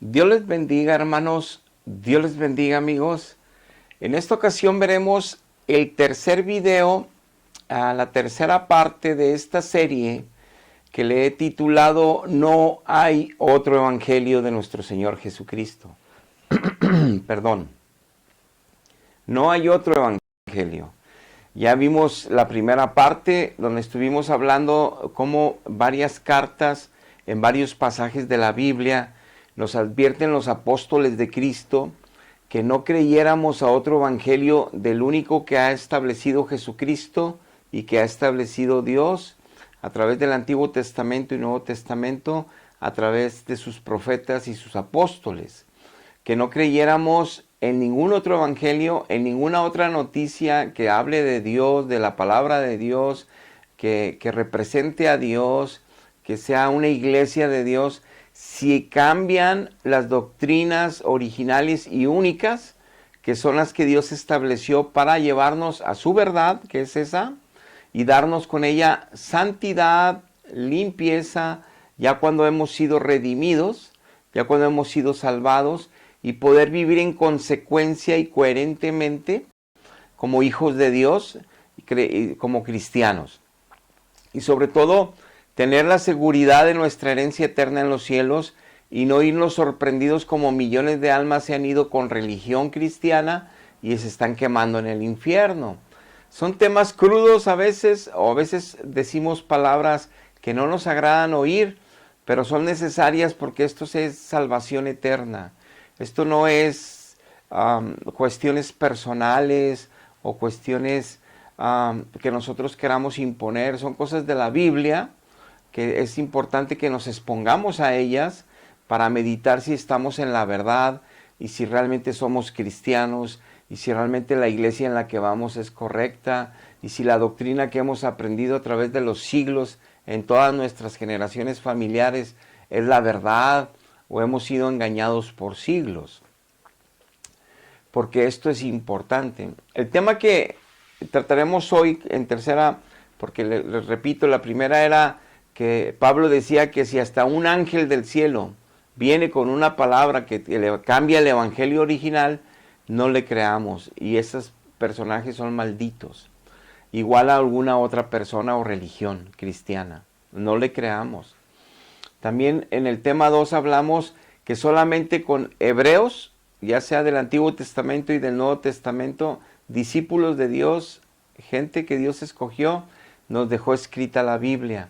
Dios les bendiga, hermanos. Dios les bendiga, amigos. En esta ocasión veremos el tercer video, la tercera parte de esta serie que le he titulado No hay otro evangelio de nuestro Señor Jesucristo. Perdón. No hay otro evangelio. Ya vimos la primera parte donde estuvimos hablando cómo varias cartas en varios pasajes de la Biblia nos advierten los apóstoles de Cristo que no creyéramos a otro evangelio del único que ha establecido Jesucristo y que ha establecido Dios a través del Antiguo Testamento y Nuevo Testamento, a través de sus profetas y sus apóstoles. Que no creyéramos en ningún otro evangelio, en ninguna otra noticia que hable de Dios, de la palabra de Dios, que represente a Dios, que sea una iglesia de Dios, si cambian las doctrinas originales y únicas, que son las que Dios estableció para llevarnos a su verdad, que es esa, y darnos con ella santidad, limpieza, ya cuando hemos sido redimidos, ya cuando hemos sido salvados, y poder vivir en consecuencia y coherentemente como hijos de Dios, como cristianos. Y sobre todo, tener la seguridad de nuestra herencia eterna en los cielos y no irnos sorprendidos como millones de almas se han ido con religión cristiana y se están quemando en el infierno. Son temas crudos a veces, o a veces decimos palabras que no nos agradan oír, pero son necesarias porque esto es salvación eterna. Esto no es cuestiones personales o cuestiones que nosotros queramos imponer. Son cosas de la Biblia que es importante que nos expongamos a ellas para meditar si estamos en la verdad y si realmente somos cristianos y si realmente la iglesia en la que vamos es correcta y si la doctrina que hemos aprendido a través de los siglos en todas nuestras generaciones familiares es la verdad o hemos sido engañados por siglos. Porque esto es importante. El tema que trataremos hoy en tercera, porque les repito, la primera era que Pablo decía que si hasta un ángel del cielo viene con una palabra que le cambia el evangelio original, no le creamos. Y esos personajes son malditos. Igual a alguna otra persona o religión cristiana. No le creamos. También en el tema 2 hablamos que solamente con hebreos, ya sea del Antiguo Testamento y del Nuevo Testamento, discípulos de Dios, gente que Dios escogió, nos dejó escrita la Biblia.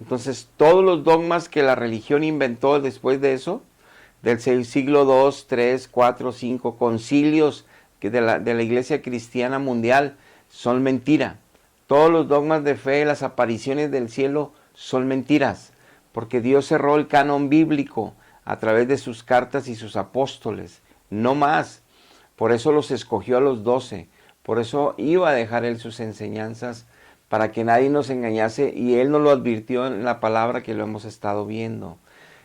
Entonces, todos los dogmas que la religión inventó después de eso, del siglo II, III, IV, V, concilios de la Iglesia Cristiana Mundial, son mentira. Todos los dogmas de fe, las apariciones del cielo, son mentiras. Porque Dios cerró el canon bíblico a través de sus cartas y sus apóstoles. No más. Por eso los escogió a los 12. Por eso iba a dejar él sus enseñanzas para que nadie nos engañase. Y él nos lo advirtió en la palabra que lo hemos estado viendo.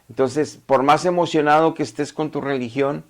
Entonces, por más emocionado que estés con tu religión,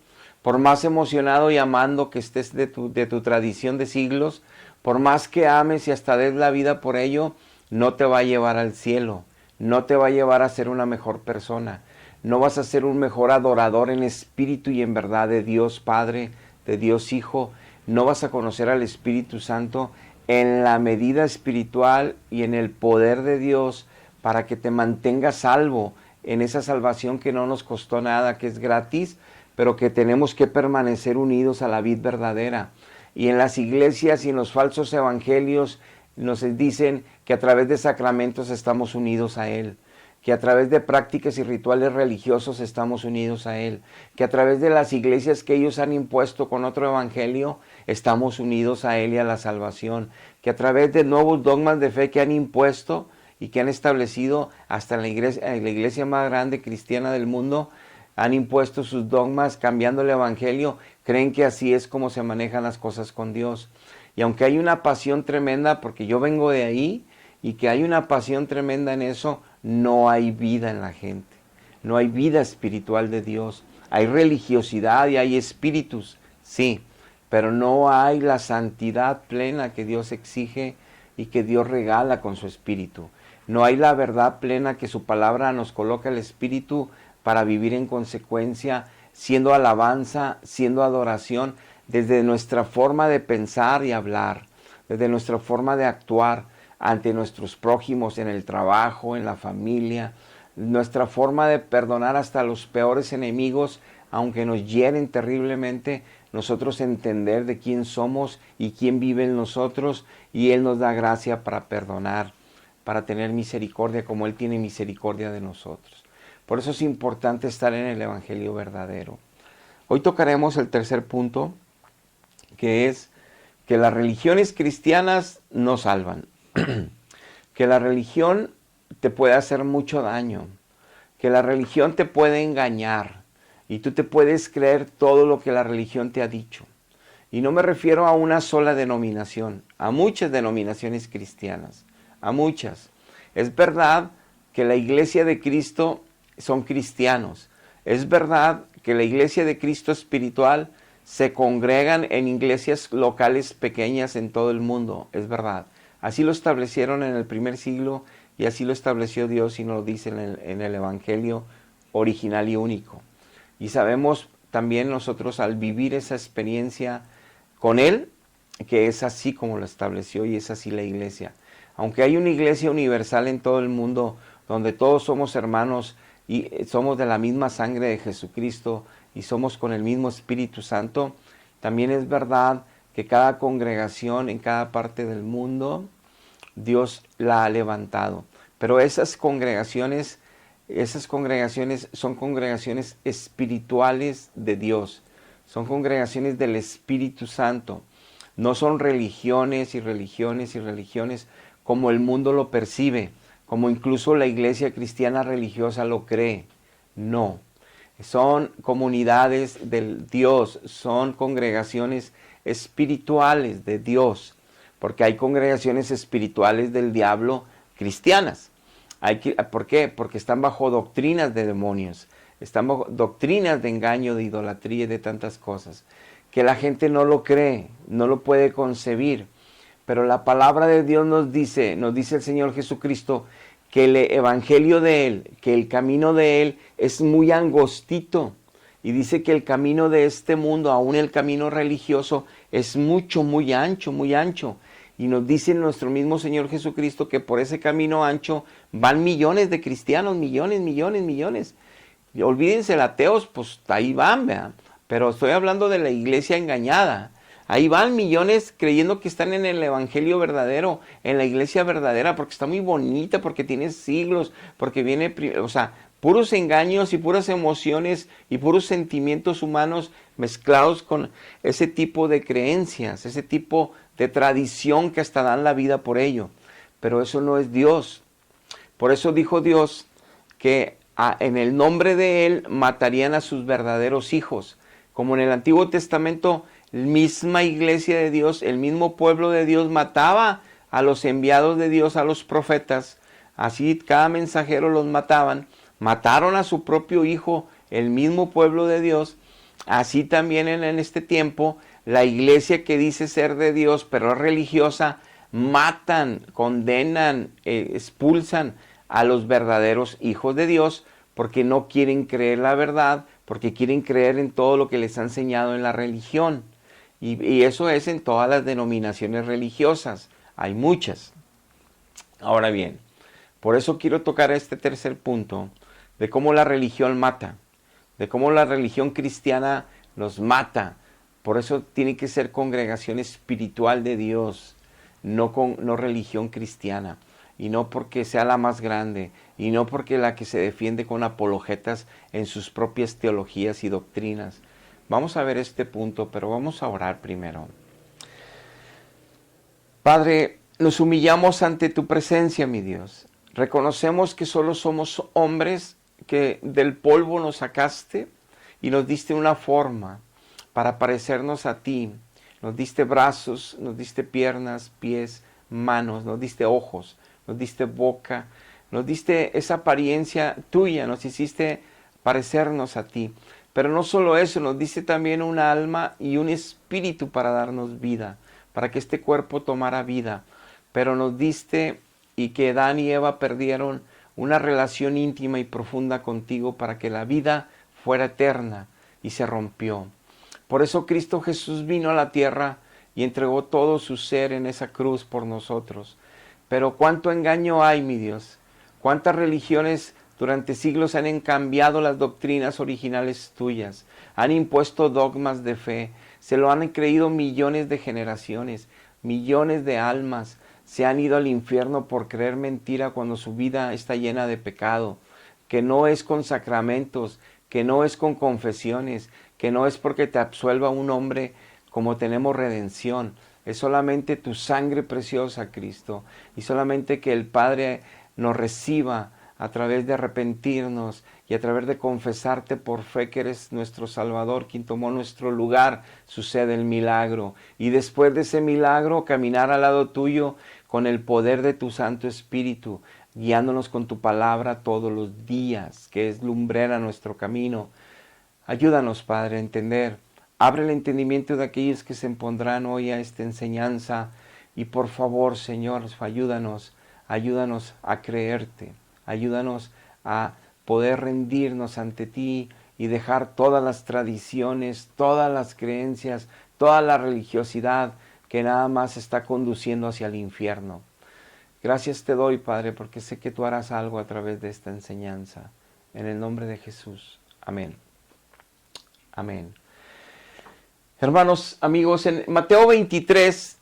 por más emocionado y amando que estés de tu tradición de siglos, por más que ames y hasta des la vida por ello, no te va a llevar al cielo. No te va a llevar a ser una mejor persona. No vas a ser un mejor adorador en espíritu y en verdad de Dios Padre, de Dios Hijo. No vas a conocer al Espíritu Santo en la medida espiritual y en el poder de Dios para que te mantengas salvo en esa salvación que no nos costó nada, que es gratis, pero que tenemos que permanecer unidos a la vid verdadera. Y en las iglesias y en los falsos evangelios nos dicen que a través de sacramentos estamos unidos a Él, que a través de prácticas y rituales religiosos estamos unidos a Él, que a través de las iglesias que ellos han impuesto con otro evangelio estamos unidos a Él y a la salvación, que a través de nuevos dogmas de fe que han impuesto y que han establecido hasta en la iglesia más grande cristiana del mundo, han impuesto sus dogmas cambiando el evangelio, creen que así es como se manejan las cosas con Dios. Y aunque hay una pasión tremenda, porque yo vengo de ahí, y que hay una pasión tremenda en eso, no hay vida en la gente. No hay vida espiritual de Dios. Hay religiosidad y hay espíritus, sí, pero no hay la santidad plena que Dios exige y que Dios regala con su espíritu. No hay la verdad plena que su palabra nos coloca el espíritu para vivir en consecuencia siendo alabanza, siendo adoración, desde nuestra forma de pensar y hablar, desde nuestra forma de actuar ante nuestros prójimos en el trabajo, en la familia, nuestra forma de perdonar hasta los peores enemigos, aunque nos hieren terriblemente, nosotros entender de quién somos y quién vive en nosotros, y Él nos da gracia para perdonar, para tener misericordia como Él tiene misericordia de nosotros. Por eso es importante estar en el Evangelio verdadero. Hoy tocaremos el tercer punto, que es que las religiones cristianas no salvan, que la religión te puede hacer mucho daño, que la religión te puede engañar y tú te puedes creer todo lo que la religión te ha dicho. Y no me refiero a una sola denominación, a muchas denominaciones cristianas, a muchas. Es verdad que la iglesia de Cristo son cristianos. Es verdad que la iglesia de Cristo espiritual se congregan en iglesias locales pequeñas en todo el mundo. Es verdad. Así lo establecieron en el primer siglo y así lo estableció Dios y nos lo dice en el Evangelio original y único. Y sabemos también nosotros al vivir esa experiencia con Él, que es así como lo estableció y es así la iglesia. Aunque hay una iglesia universal en todo el mundo, donde todos somos hermanos y somos de la misma sangre de Jesucristo y somos con el mismo Espíritu Santo, también es verdad que cada congregación en cada parte del mundo, Dios la ha levantado. Pero esas congregaciones son congregaciones espirituales de Dios. Son congregaciones del Espíritu Santo. No son religiones y religiones y religiones como el mundo lo percibe, como incluso la iglesia cristiana religiosa lo cree. No. Son comunidades del Dios, son congregaciones espirituales de Dios, porque hay congregaciones espirituales del diablo cristianas. ¿Por qué? Porque están bajo doctrinas de demonios, están bajo doctrinas de engaño, de idolatría y de tantas cosas, que la gente no lo cree, no lo puede concebir. Pero la palabra de Dios nos dice el Señor Jesucristo, que el evangelio de Él, que el camino de Él es muy angostito. Y dice que el camino de este mundo, aún el camino religioso, es mucho, muy ancho, muy ancho. Y nos dice nuestro mismo Señor Jesucristo que por ese camino ancho van millones de cristianos, millones, millones, millones. Y olvídense, ateos, pues ahí van, ¿verdad? Pero estoy hablando de la iglesia engañada. Ahí van millones creyendo que están en el evangelio verdadero, en la iglesia verdadera, porque está muy bonita, porque tiene siglos, porque viene, o sea, puros engaños y puras emociones y puros sentimientos humanos mezclados con ese tipo de creencias, ese tipo de tradición que hasta dan la vida por ello. Pero eso no es Dios. Por eso dijo Dios que en el nombre de Él matarían a sus verdaderos hijos. Como en el Antiguo Testamento, la misma iglesia de Dios, el mismo pueblo de Dios mataba a los enviados de Dios, a los profetas. Así cada mensajero los mataban. Mataron a su propio hijo, el mismo pueblo de Dios. Así también en este tiempo, la iglesia que dice ser de Dios, pero es religiosa, matan, condenan, expulsan a los verdaderos hijos de Dios porque no quieren creer la verdad, porque quieren creer en todo lo que les ha enseñado en la religión. Y eso es en todas las denominaciones religiosas. Hay muchas. Ahora bien, por eso quiero tocar este tercer punto de cómo la religión mata, de cómo la religión cristiana los mata. Por eso tiene que ser congregación espiritual de Dios, no religión cristiana. Y no porque sea la más grande, y no porque la que se defiende con apologetas en sus propias teologías y doctrinas. Vamos a ver este punto, pero vamos a orar primero. Padre, nos humillamos ante tu presencia, mi Dios. Reconocemos que solo somos hombres, que del polvo nos sacaste y nos diste una forma para parecernos a ti. Nos diste brazos, nos diste piernas, pies, manos, nos diste ojos, nos diste boca, nos diste esa apariencia tuya, nos hiciste parecernos a ti. Pero no solo eso, nos diste también un alma y un espíritu para darnos vida, para que este cuerpo tomara vida. Pero nos diste, y que Adán y Eva perdieron, una relación íntima y profunda contigo para que la vida fuera eterna. y se rompió. Por eso Cristo Jesús vino a la tierra y entregó todo su ser en esa cruz por nosotros. Pero cuánto engaño hay, mi Dios. Cuántas religiones durante siglos han cambiado las doctrinas originales tuyas. Han impuesto dogmas de fe. Se lo han creído millones de generaciones, millones de almas. Se han ido al infierno por creer mentira cuando su vida está llena de pecado. Que no es con sacramentos, que no es con confesiones, que no es porque te absuelva un hombre como tenemos redención. Es solamente tu sangre preciosa, Cristo, y solamente que el Padre nos reciba a través de arrepentirnos y a través de confesarte por fe que eres nuestro Salvador, quien tomó nuestro lugar, sucede el milagro. Y después de ese milagro, caminar al lado tuyo con el poder de tu Santo Espíritu, guiándonos con tu palabra todos los días, que es lumbrera nuestro camino. Ayúdanos, Padre, a entender. Abre el entendimiento de aquellos que se pondrán hoy a esta enseñanza. Y por favor, Señor, ayúdanos a creerte. Ayúdanos a poder rendirnos ante ti y dejar todas las tradiciones, todas las creencias, toda la religiosidad que nada más está conduciendo hacia el infierno. Gracias te doy, Padre, porque sé que tú harás algo a través de esta enseñanza. En el nombre de Jesús. Amén. Amén. Hermanos, amigos, en Mateo 23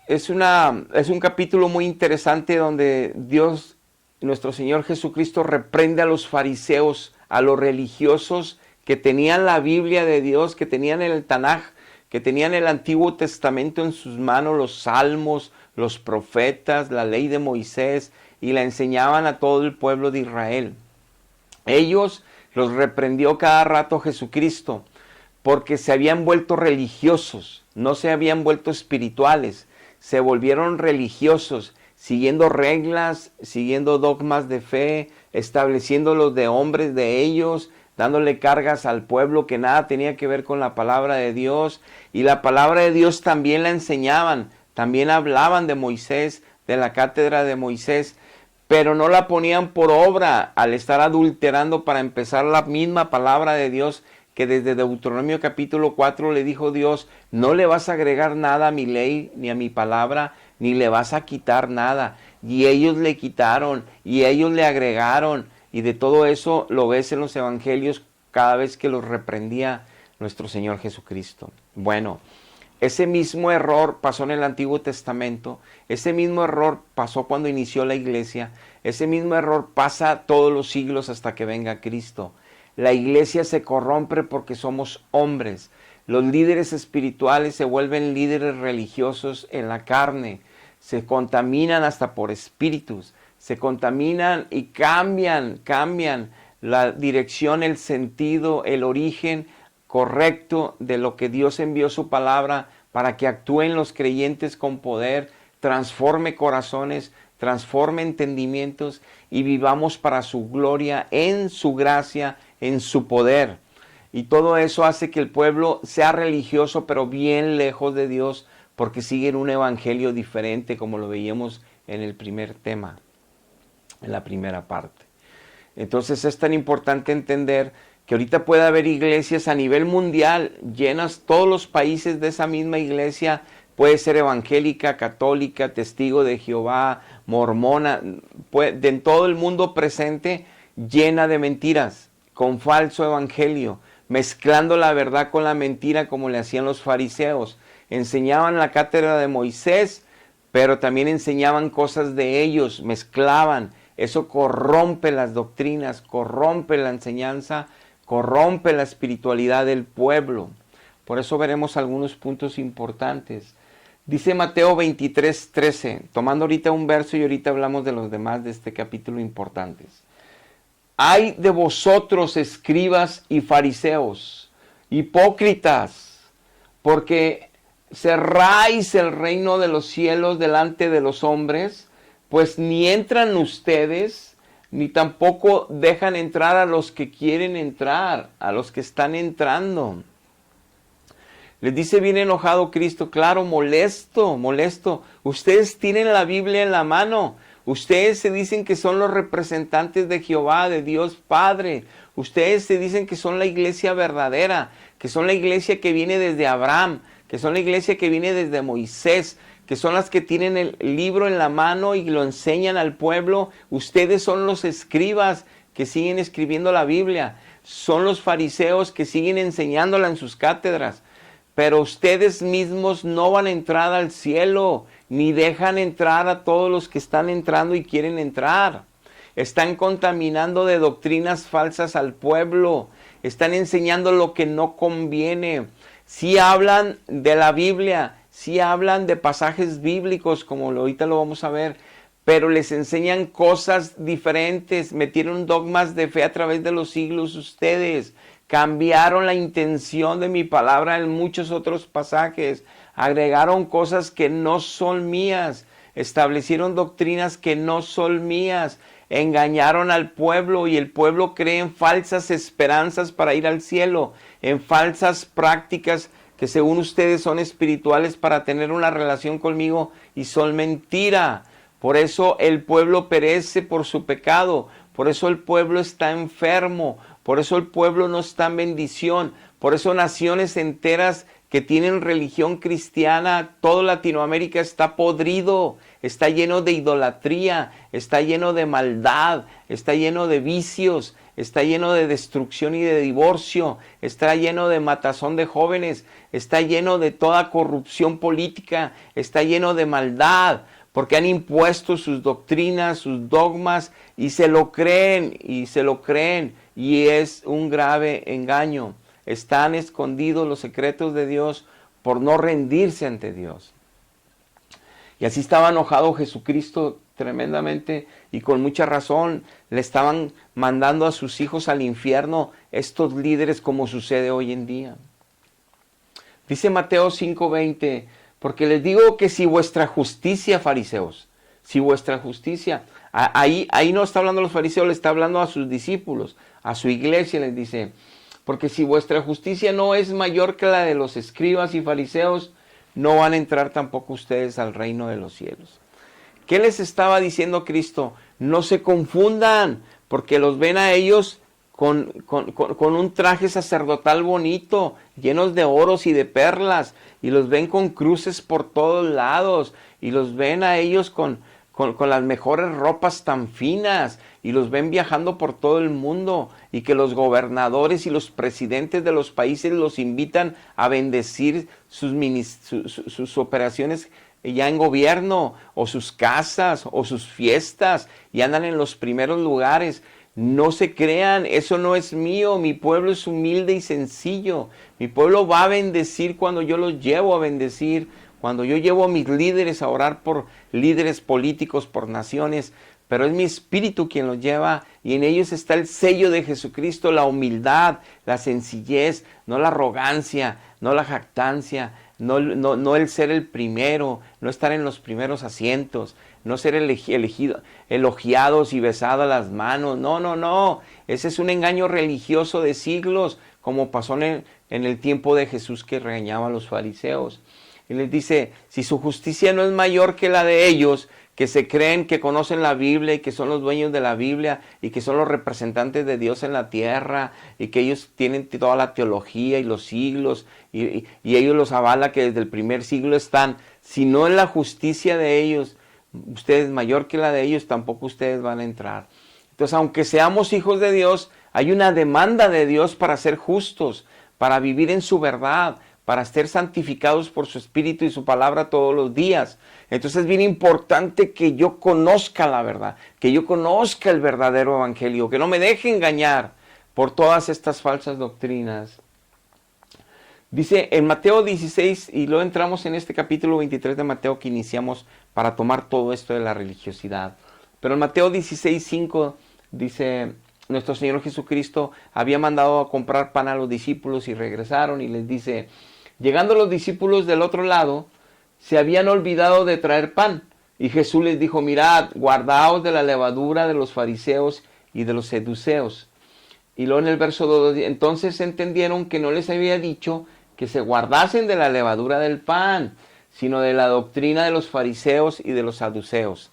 es un capítulo muy interesante donde Dios, nuestro Señor Jesucristo, reprende a los fariseos, a los religiosos que tenían la Biblia de Dios, que tenían el Tanaj, que tenían el Antiguo Testamento en sus manos, los salmos, los profetas, la ley de Moisés, y la enseñaban a todo el pueblo de Israel. Ellos los reprendió cada rato Jesucristo, porque se habían vuelto religiosos, no se habían vuelto espirituales, se volvieron religiosos, siguiendo reglas, siguiendo dogmas de fe, estableciendo los de hombres de ellos, dándole cargas al pueblo que nada tenía que ver con la palabra de Dios. Y la palabra de Dios también la enseñaban, también hablaban de Moisés, de la cátedra de Moisés, pero no la ponían por obra al estar adulterando para empezar la misma palabra de Dios, que desde Deuteronomio capítulo 4 le dijo Dios: no le vas a agregar nada a mi ley ni a mi palabra, ni le vas a quitar nada. Y ellos le quitaron y ellos le agregaron, y de todo eso lo ves en los evangelios cada vez que los reprendía nuestro Señor Jesucristo. Bueno, ese mismo error pasó en el Antiguo Testamento, ese mismo error pasó cuando inició la iglesia, ese mismo error pasa todos los siglos hasta que venga Cristo. La iglesia se corrompe porque somos hombres. Los líderes espirituales se vuelven líderes religiosos en la carne. Se contaminan hasta por espíritus. Se contaminan y cambian la dirección, el sentido, el origen correcto de lo que Dios envió su palabra para que actúen los creyentes con poder, transforme corazones, transforme entendimientos y vivamos para su gloria, en su gracia, en su poder. Y todo eso hace que el pueblo sea religioso, pero bien lejos de Dios, porque siguen un evangelio diferente, como lo veíamos en el primer tema, en la primera parte. Entonces es tan importante entender que ahorita puede haber iglesias a nivel mundial llenas, todos los países de esa misma iglesia, puede ser evangélica, católica, testigo de Jehová, mormona, en todo el mundo presente, llena de mentiras, con falso evangelio, mezclando la verdad con la mentira como le hacían los fariseos. Enseñaban la cátedra de Moisés, pero también enseñaban cosas de ellos, mezclaban. Eso corrompe las doctrinas, corrompe la enseñanza, corrompe la espiritualidad del pueblo. Por eso veremos algunos puntos importantes. Dice Mateo 23:13, tomando ahorita un verso y ahorita hablamos de los demás de este capítulo importantes. Ay de vosotros, escribas y fariseos, hipócritas, porque cerráis el reino de los cielos delante de los hombres, pues ni entran ustedes, ni tampoco dejan entrar a los que quieren entrar, a los que están entrando. Les dice bien enojado Cristo, claro, molesto. Ustedes tienen la Biblia en la mano. Ustedes se dicen que son los representantes de Jehová, de Dios Padre. Ustedes se dicen que son la iglesia verdadera, que son la iglesia que viene desde Abraham, que son la iglesia que viene desde Moisés, que son las que tienen el libro en la mano y lo enseñan al pueblo. Ustedes son los escribas que siguen escribiendo la Biblia. Son los fariseos que siguen enseñándola en sus cátedras. Pero ustedes mismos no van a entrar al cielo, ni dejan entrar a todos los que están entrando y quieren entrar. Están contaminando de doctrinas falsas al pueblo. Están enseñando lo que no conviene. Sí hablan de la Biblia, sí hablan de pasajes bíblicos, como ahorita lo vamos a ver, pero les enseñan cosas diferentes. Metieron dogmas de fe a través de los siglos ustedes. Cambiaron la intención de mi palabra en muchos otros pasajes. Agregaron cosas que no son mías. Establecieron doctrinas que no son mías. Engañaron al pueblo y el pueblo cree en falsas esperanzas para ir al cielo, en falsas prácticas que según ustedes son espirituales para tener una relación conmigo y son mentira. Por eso el pueblo perece por su pecado, por eso el pueblo está enfermo, por eso el pueblo no está en bendición, por eso naciones enteras que tienen religión cristiana, toda Latinoamérica está podrido, está lleno de idolatría, está lleno de maldad, está lleno de vicios, está lleno de destrucción y de divorcio, está lleno de matazón de jóvenes, está lleno de toda corrupción política, está lleno de maldad, porque han impuesto sus doctrinas, sus dogmas, y se lo creen, y es un grave engaño. Están escondidos los secretos de Dios por no rendirse ante Dios. Y así estaba enojado Jesucristo tremendamente y con mucha razón. Le estaban mandando a sus hijos al infierno estos líderes, como sucede hoy en día. Dice Mateo 5:20, porque les digo que si vuestra justicia, fariseos, si vuestra justicia, ahí no está hablando a los fariseos, le está hablando a sus discípulos, a su iglesia, les dice, porque si vuestra justicia no es mayor que la de los escribas y fariseos, no van a entrar tampoco ustedes al reino de los cielos. ¿Qué les estaba diciendo Cristo? No se confundan, porque los ven a ellos con un traje sacerdotal bonito, llenos de oros y de perlas, y los ven con cruces por todos lados, y los ven a ellos con las mejores ropas tan finas, y los ven viajando por todo el mundo, y que los gobernadores y los presidentes de los países los invitan a bendecir sus operaciones ya en gobierno, o sus casas, o sus fiestas, y andan en los primeros lugares. No se crean, eso no es mío, mi pueblo es humilde y sencillo. Mi pueblo va a bendecir cuando yo los llevo a bendecir, cuando yo llevo a mis líderes a orar por líderes políticos, por naciones, pero es mi espíritu quien los lleva y en ellos está el sello de Jesucristo, la humildad, la sencillez, no la arrogancia, no la jactancia, no el ser el primero, no estar en los primeros asientos, no ser elogiados y besados las manos. No. Ese es un engaño religioso de siglos, como pasó en el tiempo de Jesús, que regañaba a los fariseos. Y les dice, si su justicia no es mayor que la de ellos, que se creen que conocen la Biblia y que son los dueños de la Biblia y que son los representantes de Dios en la tierra y que ellos tienen toda la teología y los siglos y ellos los avala que desde el primer siglo están, si no es la justicia de ellos, ustedes mayor que la de ellos, tampoco ustedes van a entrar. Entonces, aunque seamos hijos de Dios, hay una demanda de Dios para ser justos, para vivir en su verdad, para ser santificados por su Espíritu y su palabra todos los días. Entonces es bien importante que yo conozca la verdad, que yo conozca el verdadero evangelio, que no me deje engañar por todas estas falsas doctrinas. Dice en Mateo 16, y luego entramos en este capítulo 23 de Mateo que iniciamos para tomar todo esto de la religiosidad. Pero en Mateo 16:5 dice, nuestro Señor Jesucristo había mandado a comprar pan a los discípulos y regresaron y les dice, llegando los discípulos del otro lado, se habían olvidado de traer pan. Y Jesús les dijo, mirad, guardaos de la levadura de los fariseos y de los seduceos. Y luego en el verso 2, entonces entendieron que no les había dicho que se guardasen de la levadura del pan, sino de la doctrina de los fariseos y de los saduceos.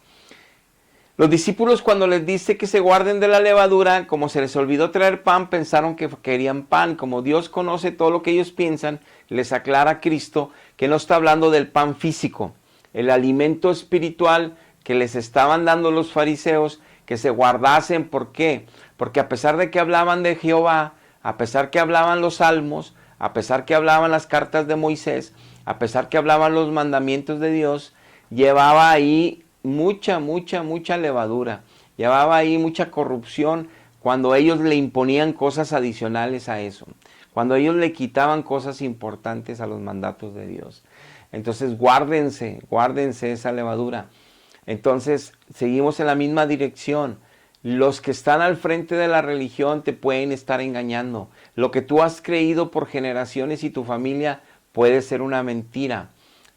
Los discípulos, cuando les dice que se guarden de la levadura, como se les olvidó traer pan, pensaron que querían pan. Como Dios conoce todo lo que ellos piensan, les aclara Cristo que no está hablando del pan físico, el alimento espiritual que les estaban dando los fariseos, que se guardasen. ¿Por qué? Porque a pesar de que hablaban de Jehová, a pesar que hablaban los salmos, a pesar que hablaban las cartas de Moisés, a pesar que hablaban los mandamientos de Dios, llevaba ahí mucha levadura, llevaba ahí mucha corrupción cuando ellos le imponían cosas adicionales a eso, cuando ellos le quitaban cosas importantes a los mandatos de Dios. Entonces guárdense esa levadura. Entonces seguimos en la misma dirección. Los que están al frente de la religión te pueden estar engañando. Lo que tú has creído por generaciones y tu familia puede ser una mentira.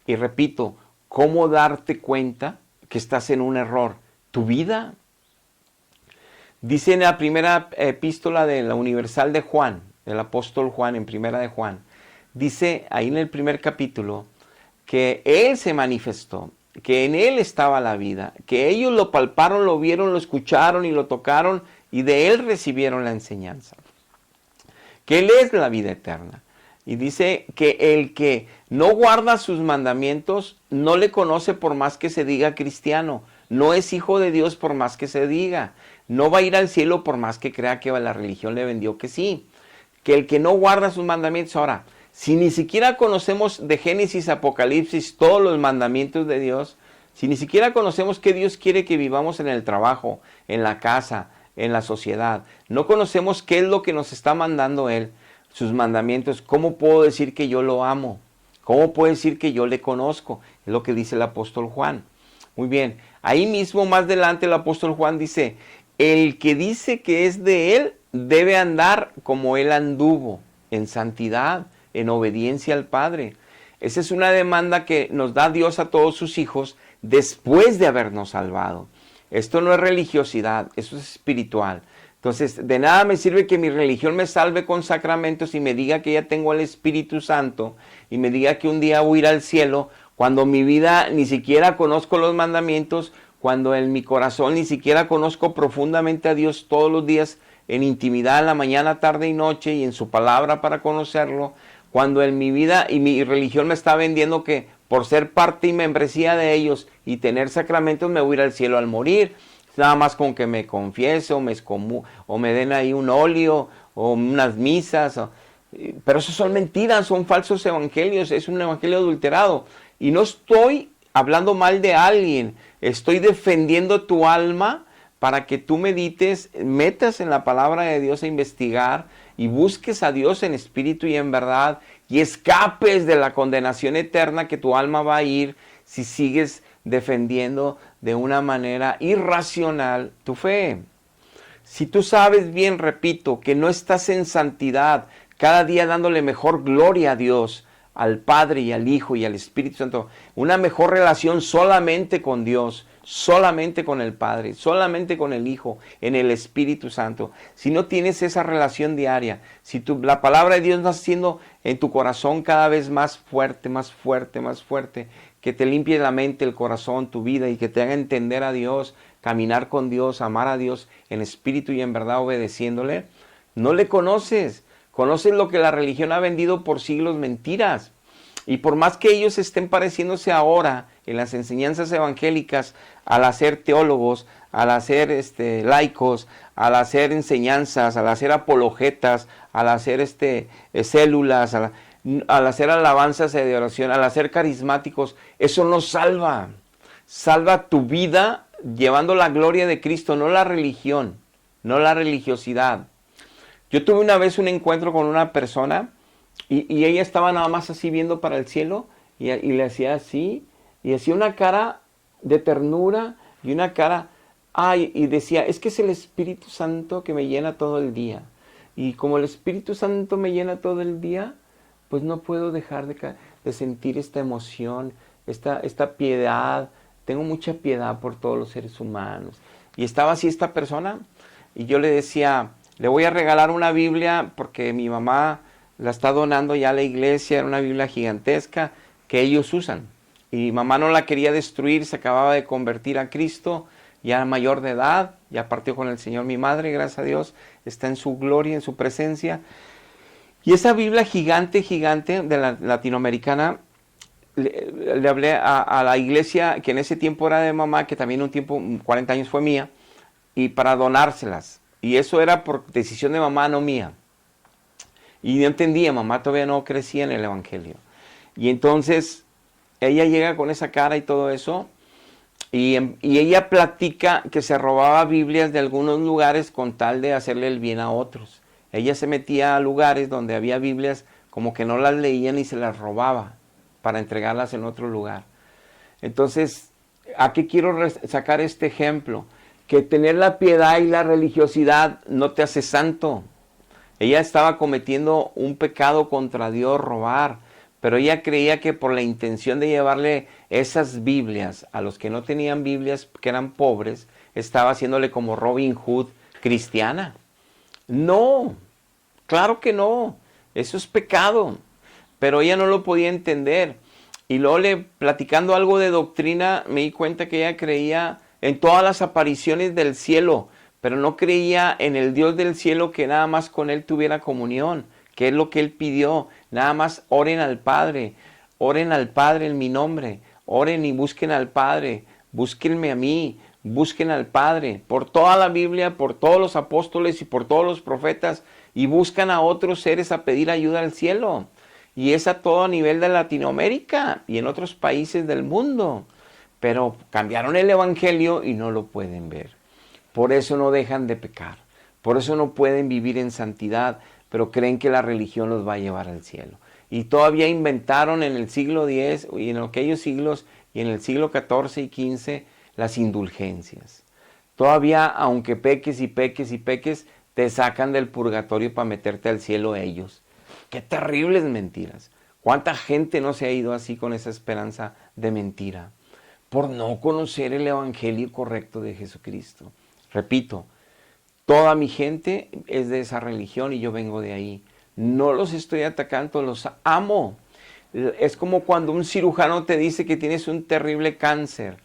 Y repito, ¿cómo darte cuenta que estás en un error? Tu vida. Dice en la primera epístola de la Universal de Juan, del apóstol Juan, en primera de Juan, dice ahí en el primer capítulo que Él se manifestó, que en Él estaba la vida, que ellos lo palparon, lo vieron, lo escucharon y lo tocaron, y de Él recibieron la enseñanza, que Él es la vida eterna. Y dice que el que no guarda sus mandamientos no le conoce por más que se diga cristiano, no es hijo de Dios por más que se diga, no va a ir al cielo por más que crea que la religión le vendió que sí, que el que no guarda sus mandamientos. Ahora, si ni siquiera conocemos de Génesis, Apocalipsis, todos los mandamientos de Dios, si ni siquiera conocemos qué Dios quiere que vivamos en el trabajo, en la casa, en la sociedad, no conocemos qué es lo que nos está mandando Él, sus mandamientos, ¿cómo puedo decir que yo lo amo? ¿Cómo puedo decir que yo le conozco? Es lo que dice el apóstol Juan. Muy bien, ahí mismo más adelante el apóstol Juan dice, el que dice que es de Él debe andar como Él anduvo, en santidad, en obediencia al Padre. Esa es una demanda que nos da Dios a todos sus hijos después de habernos salvado. Esto no es religiosidad, eso es espiritual. Entonces, de nada me sirve que mi religión me salve con sacramentos y me diga que ya tengo el Espíritu Santo y me diga que un día voy a ir al cielo, cuando mi vida ni siquiera conozco los mandamientos, cuando en mi corazón ni siquiera conozco profundamente a Dios todos los días en intimidad, en la mañana, tarde y noche, y en su palabra para conocerlo, cuando en mi vida y mi religión me está vendiendo que por ser parte y membresía de ellos y tener sacramentos me voy a ir al cielo al morir. Nada más con que me confiese o me den ahí un óleo o unas misas. Pero eso son mentiras, son falsos evangelios, es un evangelio adulterado. Y no estoy hablando mal de alguien, estoy defendiendo tu alma para que tú medites, metas en la palabra de Dios a investigar y busques a Dios en espíritu y en verdad y escapes de la condenación eterna que tu alma va a ir si sigues defendiendo de una manera irracional tu fe. Si tú sabes bien, repito, que no estás en santidad, cada día dándole mejor gloria a Dios, al Padre y al Hijo y al Espíritu Santo, una mejor relación solamente con Dios, solamente con el Padre, solamente con el Hijo, en el Espíritu Santo. Si no tienes esa relación diaria, si la palabra de Dios no está haciendo en tu corazón cada vez más fuerte, más fuerte, más fuerte, que te limpie la mente, el corazón, tu vida y que te haga entender a Dios, caminar con Dios, amar a Dios en espíritu y en verdad obedeciéndole, no le conoces. Conoces lo que la religión ha vendido por siglos, mentiras. Y por más que ellos estén pareciéndose ahora en las enseñanzas evangélicas al hacer teólogos, al hacer laicos, al hacer enseñanzas, al hacer apologetas, al hacer células, al hacer alabanzas de oración, al hacer carismáticos, eso no salva. Salva tu vida llevando la gloria de Cristo, no la religión, no la religiosidad. Yo tuve una vez un encuentro con una persona y ella estaba nada más así viendo para el cielo y le hacía así y hacía una cara de ternura y una cara, y decía, es que es el Espíritu Santo que me llena todo el día. Y como el Espíritu Santo me llena todo el día, pues no puedo dejar de sentir esta emoción, esta piedad. Tengo mucha piedad por todos los seres humanos. Y estaba así esta persona y yo le decía, le voy a regalar una Biblia porque mi mamá la está donando ya a la iglesia, era una Biblia gigantesca que ellos usan. Y mi mamá no la quería destruir, se acababa de convertir a Cristo, ya mayor de edad, ya partió con el Señor. Mi madre, gracias a Dios, está en su gloria, en su presencia. Y esa Biblia gigante, gigante de la latinoamericana, le hablé a la iglesia que en ese tiempo era de mamá, que también un tiempo, 40 años fue mía, y para donárselas. Y eso era por decisión de mamá, no mía. Y yo entendía, mamá todavía no crecía en el evangelio. Y entonces ella llega con esa cara y todo eso, y ella platica que se robaba Biblias de algunos lugares con tal de hacerle el bien a otros. Ella se metía a lugares donde había Biblias como que no las leían y se las robaba para entregarlas en otro lugar. Entonces, ¿a qué quiero sacar este ejemplo? Que tener la piedad y la religiosidad no te hace santo. Ella estaba cometiendo un pecado contra Dios, robar, pero ella creía que por la intención de llevarle esas Biblias a los que no tenían Biblias, que eran pobres, estaba haciéndole como Robin Hood cristiana. No, claro que no, eso es pecado, pero ella no lo podía entender. Y luego platicando algo de doctrina, me di cuenta que ella creía en todas las apariciones del cielo, pero no creía en el Dios del cielo que nada más con él tuviera comunión, que es lo que él pidió. Nada más oren al Padre en mi nombre, oren y busquen al Padre, búsquenme a mí, busquen al Padre, por toda la Biblia, por todos los apóstoles y por todos los profetas, y buscan a otros seres a pedir ayuda al cielo. Y es a todo nivel de Latinoamérica y en otros países del mundo. Pero cambiaron el evangelio y no lo pueden ver. Por eso no dejan de pecar. Por eso no pueden vivir en santidad, pero creen que la religión los va a llevar al cielo. Y todavía inventaron en el siglo X y en aquellos siglos y en el siglo XIV y XV las indulgencias. Todavía, aunque peques y peques y peques, te sacan del purgatorio para meterte al cielo ellos. ¡Qué terribles mentiras! ¿Cuánta gente no se ha ido así con esa esperanza de mentira? Por no conocer el evangelio correcto de Jesucristo. Repito, toda mi gente es de esa religión y yo vengo de ahí. No los estoy atacando, los amo. Es como cuando un cirujano te dice que tienes un terrible cáncer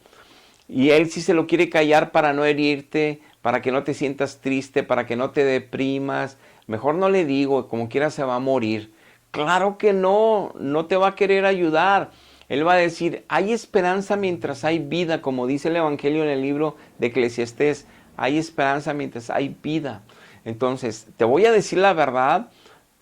y él sí se lo quiere callar para no herirte, para que no te sientas triste, para que no te deprimas. Mejor no le digo, como quiera se va a morir. Claro que no, no te va a querer ayudar. Él va a decir, hay esperanza mientras hay vida, como dice el Evangelio en el libro de Eclesiastés. Hay esperanza mientras hay vida. Entonces, te voy a decir la verdad,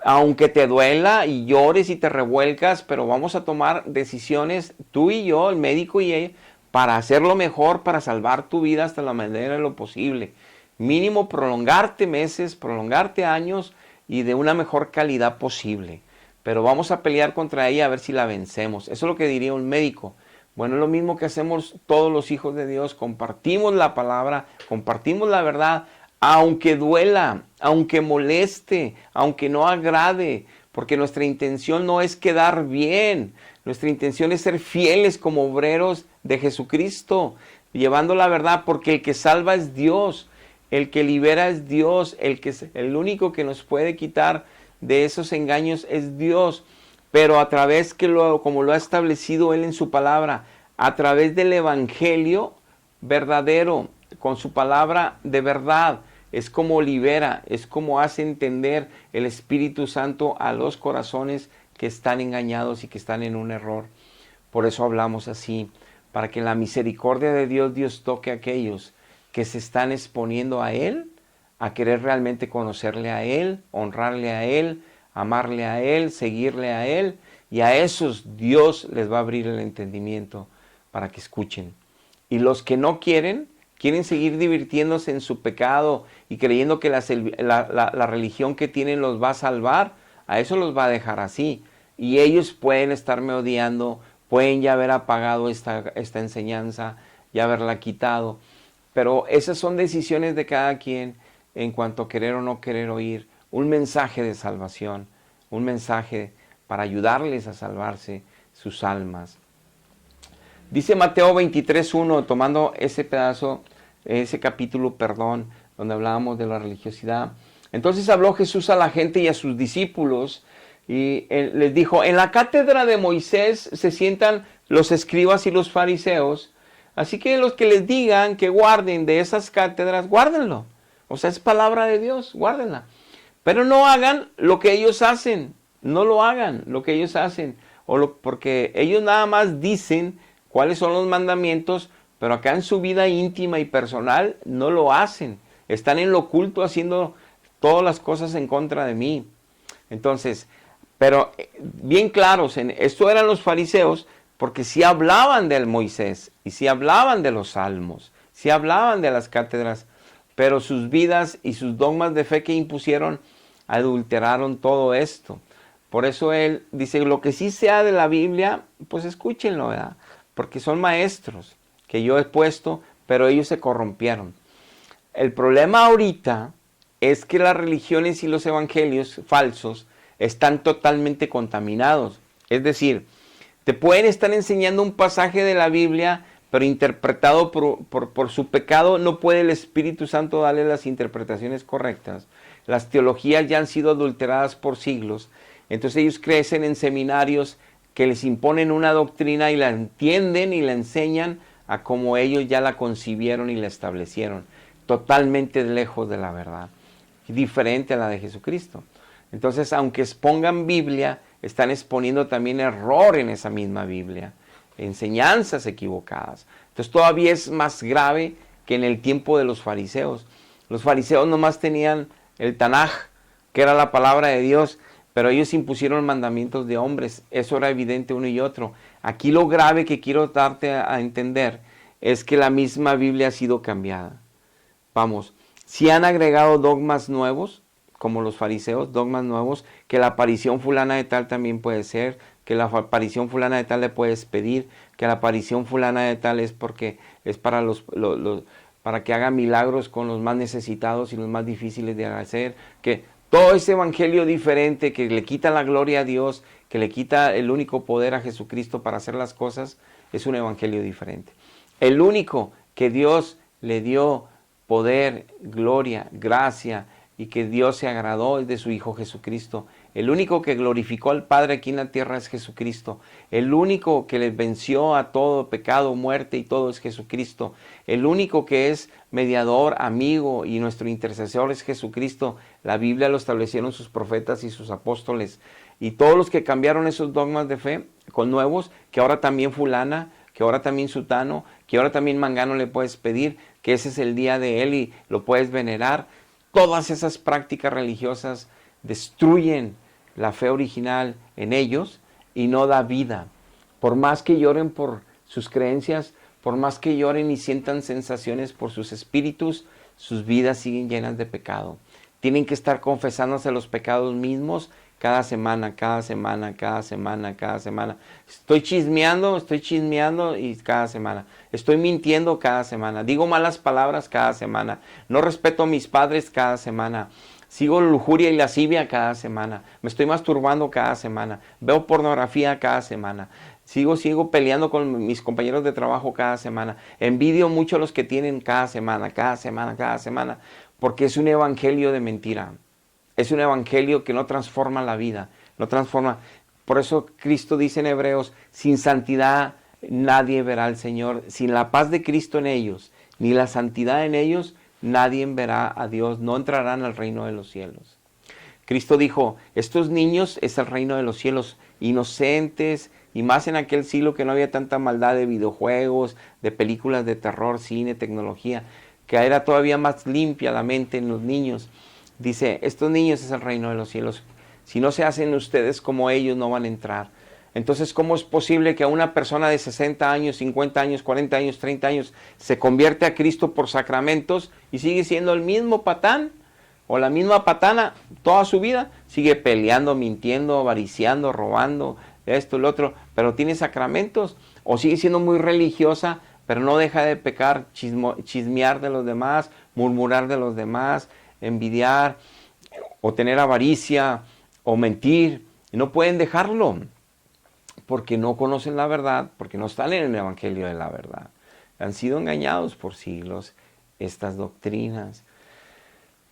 aunque te duela y llores y te revuelcas, pero vamos a tomar decisiones, tú y yo, el médico y ella, para hacerlo mejor, para salvar tu vida hasta la manera de lo posible. Mínimo prolongarte meses, prolongarte años y de una mejor calidad posible. Pero vamos a pelear contra ella a ver si la vencemos. Eso es lo que diría un médico. Bueno, es lo mismo que hacemos todos los hijos de Dios. Compartimos la palabra, compartimos la verdad, aunque duela, aunque moleste, aunque no agrade, porque nuestra intención no es quedar bien. Nuestra intención es ser fieles como obreros de Jesucristo, llevando la verdad, porque el que salva es Dios. El que libera es Dios, el único que nos puede quitar de esos engaños es Dios, pero a través como lo ha establecido Él en su palabra, a través del evangelio verdadero, con su palabra de verdad, es como libera, es como hace entender el Espíritu Santo a los corazones que están engañados y que están en un error. Por eso hablamos así, para que la misericordia de Dios toque a aquellos que se están exponiendo a Él, a querer realmente conocerle a Él, honrarle a Él, amarle a Él, seguirle a Él, y a esos Dios les va a abrir el entendimiento para que escuchen. Y los que no quieren seguir divirtiéndose en su pecado y creyendo que la religión que tienen los va a salvar, a eso los va a dejar así. Y ellos pueden estarme odiando, pueden ya haber apagado esta enseñanza, ya haberla quitado. Pero esas son decisiones de cada quien en cuanto a querer o no querer oír un mensaje de salvación, un mensaje para ayudarles a salvarse sus almas. Dice Mateo 23:1, tomando ese pedazo, ese capítulo, donde hablábamos de la religiosidad. Entonces habló Jesús a la gente y a sus discípulos y les dijo, en la cátedra de Moisés se sientan los escribas y los fariseos. Así que los que les digan que guarden de esas cátedras, guárdenlo. O sea, es palabra de Dios, guárdenla. Pero no hagan lo que ellos hacen. No lo hagan lo que ellos hacen. Porque ellos nada más dicen cuáles son los mandamientos, pero acá en su vida íntima y personal no lo hacen. Están en lo oculto haciendo todas las cosas en contra de mí. Entonces, pero bien claros, esto eran los fariseos, porque sí hablaban del Moisés, y sí hablaban de los salmos, sí hablaban de las cátedras, pero sus vidas y sus dogmas de fe que impusieron adulteraron todo esto. Por eso él dice, lo que sí sea de la Biblia, pues escúchenlo, ¿verdad? Porque son maestros que yo he puesto, pero ellos se corrompieron. El problema ahorita es que las religiones y los evangelios falsos están totalmente contaminados. Es decir, te pueden estar enseñando un pasaje de la Biblia, pero interpretado por su pecado, no puede el Espíritu Santo darle las interpretaciones correctas. Las teologías ya han sido adulteradas por siglos. Entonces ellos crecen en seminarios que les imponen una doctrina y la entienden y la enseñan a como ellos ya la concibieron y la establecieron. Totalmente lejos de la verdad. Diferente a la de Jesucristo. Entonces, aunque expongan Biblia, están exponiendo también error en esa misma Biblia. Enseñanzas equivocadas. Entonces todavía es más grave que en el tiempo de los fariseos. Los fariseos nomás tenían el Tanaj, que era la palabra de Dios, pero ellos impusieron mandamientos de hombres. Eso era evidente uno y otro. Aquí lo grave que quiero darte a entender es que la misma Biblia ha sido cambiada. Vamos, si han agregado dogmas nuevos, como los fariseos, dogmas nuevos, que la aparición fulana de tal también puede ser, que la aparición fulana de tal le puedes pedir, que la aparición fulana de tal es porque es para para que haga milagros con los más necesitados y los más difíciles de hacer, que todo ese evangelio diferente que le quita la gloria a Dios, que le quita el único poder a Jesucristo para hacer las cosas, es un evangelio diferente. El único que Dios le dio poder, gloria, gracia, y que Dios se agradó es de su Hijo Jesucristo. El único que glorificó al Padre aquí en la tierra es Jesucristo. El único que le venció a todo pecado, muerte y todo es Jesucristo. El único que es mediador, amigo y nuestro intercesor es Jesucristo. La Biblia lo establecieron sus profetas y sus apóstoles. Y todos los que cambiaron esos dogmas de fe con nuevos, que ahora también fulana, que ahora también sutano, que ahora también mangano le puedes pedir, que ese es el día de él y lo puedes venerar. Todas esas prácticas religiosas destruyen la fe original en ellos y no da vida. Por más que lloren por sus creencias, por más que lloren y sientan sensaciones por sus espíritus, sus vidas siguen llenas de pecado. Tienen que estar confesándose los pecados mismos cada semana, cada semana, cada semana, cada semana. Estoy chismeando y cada semana. Estoy mintiendo cada semana. Digo malas palabras cada semana. No respeto a mis padres cada semana. Sigo lujuria y lascivia cada semana. Me estoy masturbando cada semana. Veo pornografía cada semana. Sigo peleando con mis compañeros de trabajo cada semana. Envidio mucho a los que tienen cada semana, cada semana, cada semana. Porque es un evangelio de mentira. Es un evangelio que no transforma la vida. No transforma. Por eso Cristo dice en Hebreos, sin santidad nadie verá al Señor. Sin la paz de Cristo en ellos, ni la santidad en ellos, nadie verá a Dios. No entrarán al reino de los cielos. Cristo dijo, estos niños es el reino de los cielos, inocentes, y más en aquel siglo que no había tanta maldad de videojuegos, de películas de terror, cine, tecnología, que era todavía más limpia la mente en los niños. Dice, estos niños es el reino de los cielos. Si no se hacen ustedes como ellos, no van a entrar. Entonces, ¿cómo es posible que a una persona de 60 años, 50 años, 40 años, 30 años se convierte a Cristo por sacramentos y sigue siendo el mismo patán o la misma patana toda su vida? Sigue peleando, mintiendo, avariciando, robando, esto, lo otro, pero tiene sacramentos. O sigue siendo muy religiosa, pero no deja de pecar, chismear de los demás, murmurar de los demás, envidiar o tener avaricia o mentir. Y no pueden dejarlo porque no conocen la verdad, porque no están en el evangelio de la verdad. Han sido engañados por siglos estas doctrinas.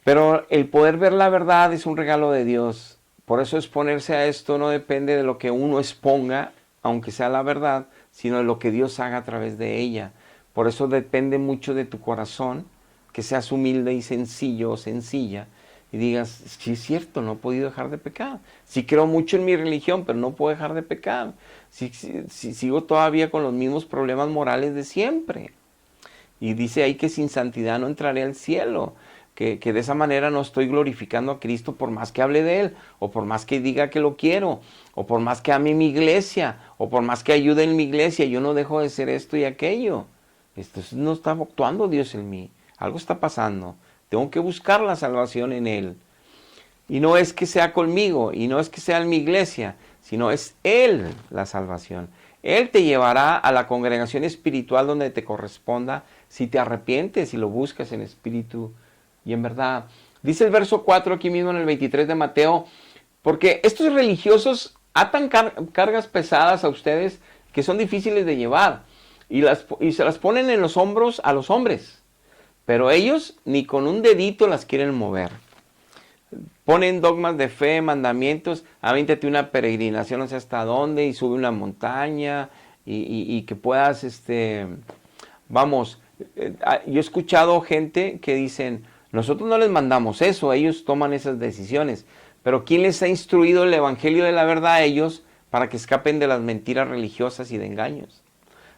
Pero el poder ver la verdad es un regalo de Dios. Por eso exponerse a esto no depende de lo que uno exponga, aunque sea la verdad, sino de lo que Dios haga a través de ella. Por eso depende mucho de tu corazón, que seas humilde y sencillo o sencilla, y digas, sí es cierto, no he podido dejar de pecar. Sí creo mucho en mi religión, pero no puedo dejar de pecar. Sí, sigo todavía con los mismos problemas morales de siempre. Y dice ahí que sin santidad no entraré al cielo. Que de esa manera no estoy glorificando a Cristo por más que hable de Él, o por más que diga que lo quiero, o por más que ame mi iglesia, o por más que ayude en mi iglesia. Yo no dejo de ser esto y aquello. Esto no está actuando Dios en mí. Algo está pasando. Tengo que buscar la salvación en Él. Y no es que sea conmigo, y no es que sea en mi iglesia, sino es Él la salvación. Él te llevará a la congregación espiritual donde te corresponda si te arrepientes y lo buscas en espíritu y en verdad. Dice el verso 4 aquí mismo en el 23 de Mateo, porque estos religiosos atan cargas pesadas a ustedes que son difíciles de llevar y se las ponen en los hombros a los hombres, pero ellos ni con un dedito las quieren mover. Ponen dogmas de fe, mandamientos, avéntate una peregrinación no sé hasta dónde y sube una montaña y que puedas, vamos, yo he escuchado gente que dicen, nosotros no les mandamos eso, ellos toman esas decisiones, pero ¿quién les ha instruido el evangelio de la verdad a ellos para que escapen de las mentiras religiosas y de engaños?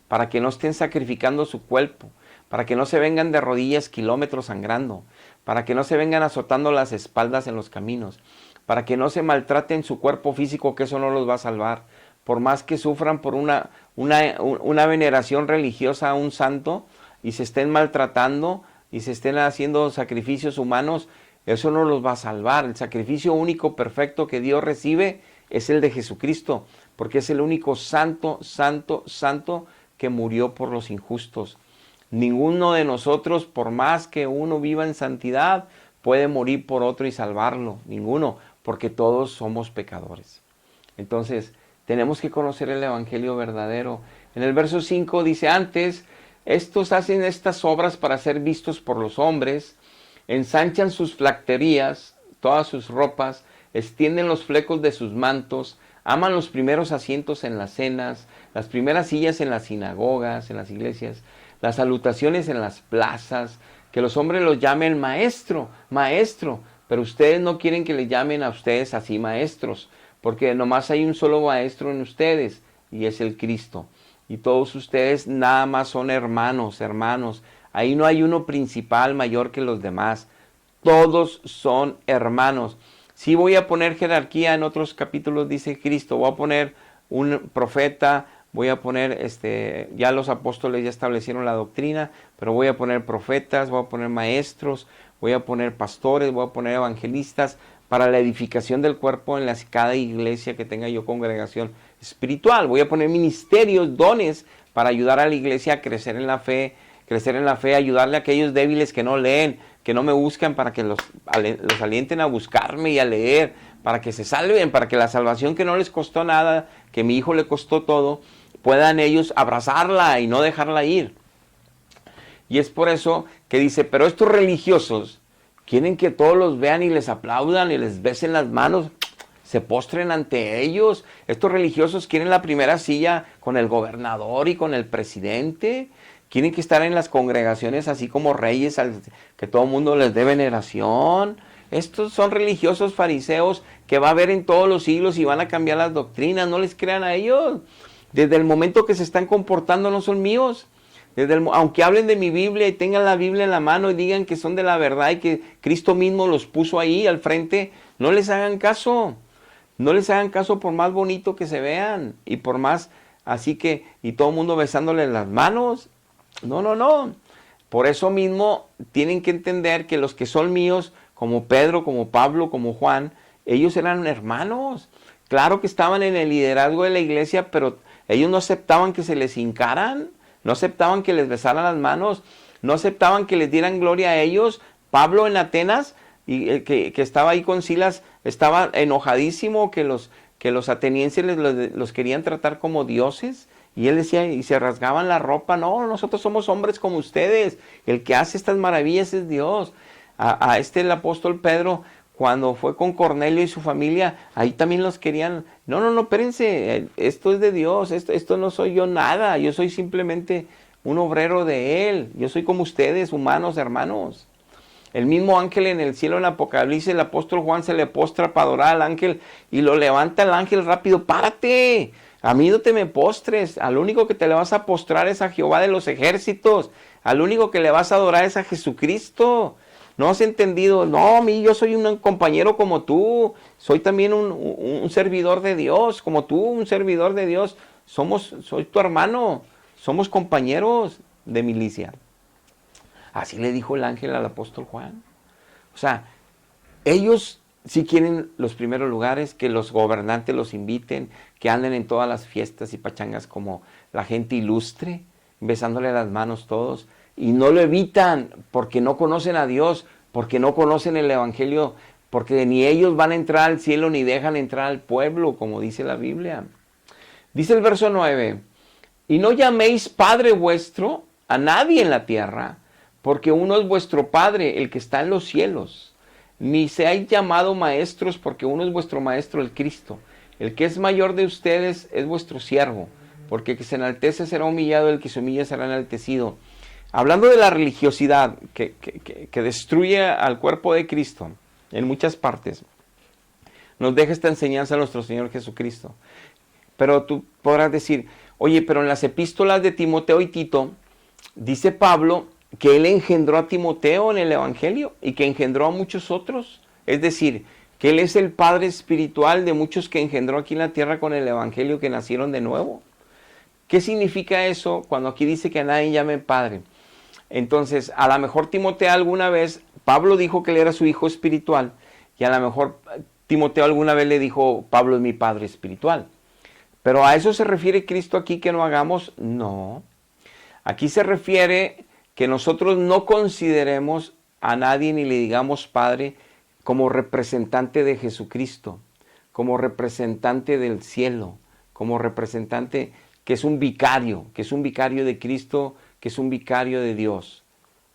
Para que no estén sacrificando su cuerpo, para que no se vengan de rodillas kilómetros sangrando, para que no se vengan azotando las espaldas en los caminos, para que no se maltraten su cuerpo físico, que eso no los va a salvar. Por más que sufran por una veneración religiosa a un santo y se estén maltratando y se estén haciendo sacrificios humanos, eso no los va a salvar. El sacrificio único, perfecto que Dios recibe es el de Jesucristo, porque es el único santo, santo, santo que murió por los injustos. Ninguno de nosotros, por más que uno viva en santidad, puede morir por otro y salvarlo. Ninguno, porque todos somos pecadores. Entonces, tenemos que conocer el evangelio verdadero. En el verso 5 dice, antes, estos hacen estas obras para ser vistos por los hombres, ensanchan sus flacterías, todas sus ropas, extienden los flecos de sus mantos, aman los primeros asientos en las cenas, las primeras sillas en las sinagogas, en las iglesias, las salutaciones en las plazas, que los hombres los llamen maestro, maestro, pero ustedes no quieren que le llamen a ustedes así maestros, porque nomás hay un solo maestro en ustedes, y es el Cristo. Y todos ustedes nada más son hermanos, hermanos. Ahí no hay uno principal mayor que los demás. Todos son hermanos. Sí voy a poner jerarquía, en otros capítulos dice Cristo, voy a poner un profeta, voy a poner, ya los apóstoles ya establecieron la doctrina, pero voy a poner profetas, voy a poner maestros, voy a poner pastores, voy a poner evangelistas para la edificación del cuerpo en cada iglesia que tenga yo congregación espiritual. Voy a poner ministerios, dones para ayudar a la iglesia a crecer en la fe, ayudarle a aquellos débiles que no leen, que no me buscan, para que los alienten a buscarme y a leer, para que se salven, para que la salvación que no les costó nada, que mi hijo le costó todo, puedan ellos abrazarla y no dejarla ir. Y es por eso que dice, pero estos religiosos quieren que todos los vean y les aplaudan y les besen las manos, se postren ante ellos. Estos religiosos quieren la primera silla con el gobernador y con el presidente. Quieren que estar en las congregaciones así como reyes, que todo el mundo les dé veneración. Estos son religiosos fariseos que va a haber en todos los siglos y van a cambiar las doctrinas. No les crean a ellos. Desde el momento que se están comportando no son míos. Aunque hablen de mi Biblia y tengan la Biblia en la mano y digan que son de la verdad y que Cristo mismo los puso ahí al frente, no les hagan caso. No les hagan caso por más bonito que se vean y por más así que, y todo el mundo besándole las manos. No, no, no. Por eso mismo tienen que entender que los que son míos, como Pedro, como Pablo, como Juan, ellos eran hermanos. Claro que estaban en el liderazgo de la iglesia, pero ellos no aceptaban que se les hincaran, no aceptaban que les besaran las manos, no aceptaban que les dieran gloria a ellos. Pablo en Atenas, que estaba ahí con Silas, estaba enojadísimo que los atenienses los querían tratar como dioses. Y él decía, y se rasgaban la ropa, no, nosotros somos hombres como ustedes, el que hace estas maravillas es Dios. El apóstol Pedro, cuando fue con Cornelio y su familia, ahí también los querían, no, espérense, esto es de Dios, esto no soy yo nada, yo soy simplemente un obrero de Él. Yo soy como ustedes, humanos, hermanos. El mismo ángel en el cielo en Apocalipsis, el apóstol Juan se le postra para adorar al ángel y lo levanta el ángel rápido. ¡Párate! A mí no te me postres. Al único que te le vas a postrar es a Jehová de los ejércitos. Al único que le vas a adorar es a Jesucristo. ¿No has entendido? No, yo soy un compañero como tú. Soy también un servidor de Dios, como tú, un servidor de Dios. Soy tu hermano. Somos compañeros de milicia. Así le dijo el ángel al apóstol Juan. O sea, ellos si quieren los primeros lugares, que los gobernantes los inviten, que anden en todas las fiestas y pachangas como la gente ilustre, besándole las manos todos. Y no lo evitan porque no conocen a Dios, porque no conocen el Evangelio, porque ni ellos van a entrar al cielo ni dejan entrar al pueblo, como dice la Biblia. Dice el verso 9, y no llaméis Padre vuestro a nadie en la tierra, porque uno es vuestro Padre, el que está en los cielos. Ni seáis llamados maestros, porque uno es vuestro Maestro, el Cristo. El que es mayor de ustedes es vuestro siervo, porque el que se enaltece será humillado, el que se humilla será enaltecido. Hablando de la religiosidad que destruye al cuerpo de Cristo en muchas partes, nos deja esta enseñanza nuestro Señor Jesucristo. Pero tú podrás decir, oye, pero en las epístolas de Timoteo y Tito, dice Pablo que él engendró a Timoteo en el Evangelio y que engendró a muchos otros. Es decir, que él es el padre espiritual de muchos que engendró aquí en la tierra con el Evangelio, que nacieron de nuevo. ¿Qué significa eso cuando aquí dice que a nadie llame padre? Entonces, a lo mejor Timoteo alguna vez, Pablo dijo que él era su hijo espiritual, y a lo mejor Timoteo alguna vez le dijo, Pablo es mi padre espiritual. Pero ¿a eso se refiere Cristo aquí que no hagamos? No. Aquí se refiere que nosotros no consideremos a nadie ni le digamos padre como representante de Jesucristo, como representante del cielo, como representante que es un vicario de Cristo, que es un vicario de Dios.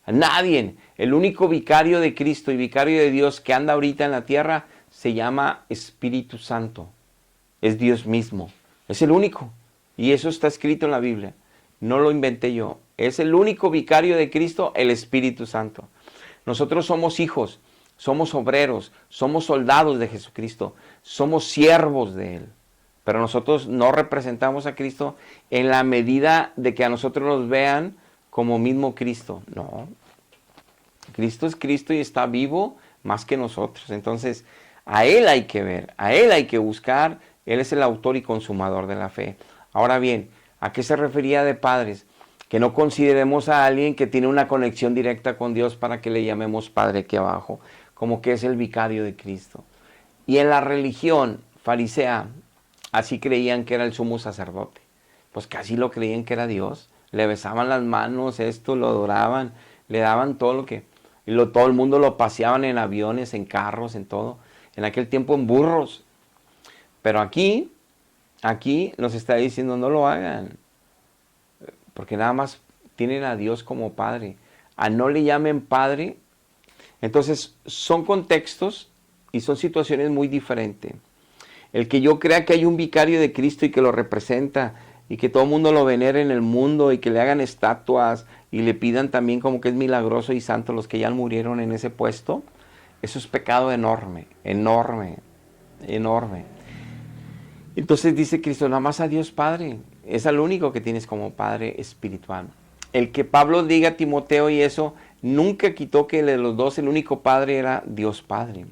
A nadie, el único vicario de Cristo y vicario de Dios que anda ahorita en la tierra se llama Espíritu Santo. Es Dios mismo, es el único. Y eso está escrito en la Biblia. No lo inventé yo. Es el único vicario de Cristo, el Espíritu Santo. Nosotros somos hijos, somos obreros, somos soldados de Jesucristo, somos siervos de Él. Pero nosotros no representamos a Cristo en la medida de que a nosotros nos vean como mismo Cristo. No. Cristo es Cristo y está vivo más que nosotros. Entonces, a Él hay que ver, a Él hay que buscar. Él es el autor y consumador de la fe. Ahora bien, ¿a qué se refería de padres? Que no consideremos a alguien que tiene una conexión directa con Dios para que le llamemos padre aquí abajo, como que es el vicario de Cristo. Y en la religión farisea, así creían que era el sumo sacerdote. Pues casi lo creían que era Dios. Le besaban las manos, lo adoraban, le daban todo lo que... todo el mundo lo paseaban en aviones, en carros, en todo. En aquel tiempo en burros. Pero aquí nos está diciendo no lo hagan. Porque nada más tienen a Dios como Padre. A no le llamen Padre. Entonces son contextos y son situaciones muy diferentes. El que yo crea que hay un vicario de Cristo y que lo representa y que todo el mundo lo venere en el mundo y que le hagan estatuas y le pidan también como que es milagroso y santo los que ya murieron en ese puesto, eso es pecado enorme, enorme, enorme. Entonces dice Cristo, nada más a Dios Padre, es el único que tienes como Padre espiritual. El que Pablo diga a Timoteo y eso, nunca quitó que de los dos el único Padre era Dios Padre,